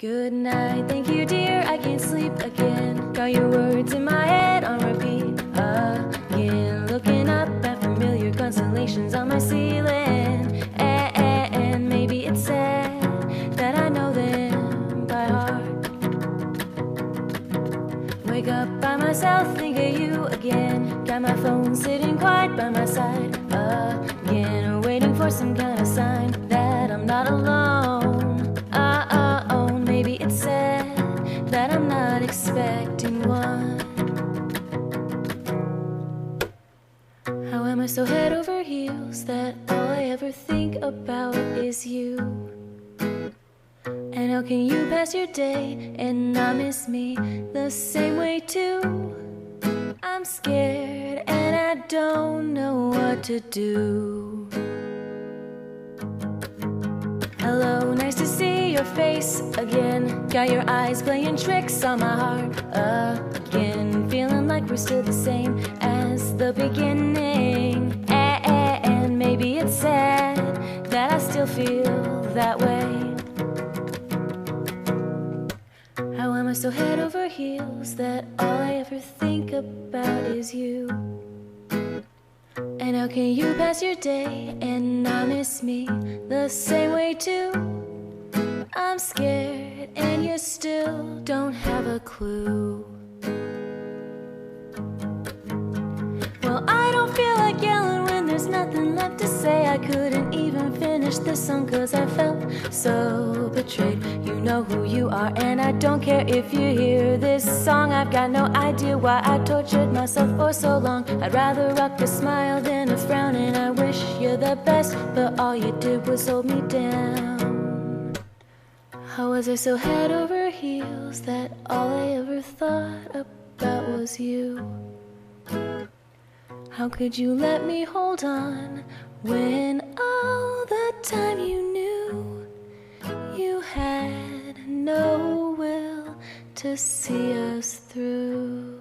Good night, thank you dear, I can't sleep again. Got your words in my head on repeat again. Looking up at familiar constellations on my ceiling. And maybe it's sad that I know them by heart. Wake up by myself, think of you again. Got my phone sitting quiet by my side again. Waiting for some kind of sign that I'm not alone. Maybe it's sad that I'm not expecting one. How am I so head over heels that all I ever think about is you? And how can you pass your day and not miss me the same way too? I'm scared and I don't know what to do. Hello, nice to see your face again. Got your eyes playing tricks on my heart again. Feeling like we're still the same as the beginning. And maybe it's sad that I still feel that way. How am I so head over heels that all I ever think about is you? And how can you pass your day and not miss me the same way too? I'm scared and you still don't have a clue. Well, I don't feel like yelling when there's nothing left to say. I couldn't even finish this song cause I felt so betrayed. You know who you are and I don't care if you hear this song. I've got no idea why I tortured myself for so long. I'd rather rock a smile than a frown, and I wish you the best, but all you did was hold me down. How was I so head over heels that all I ever thought about was you? How could you let me hold on when all the time you knew you had no will to see us through?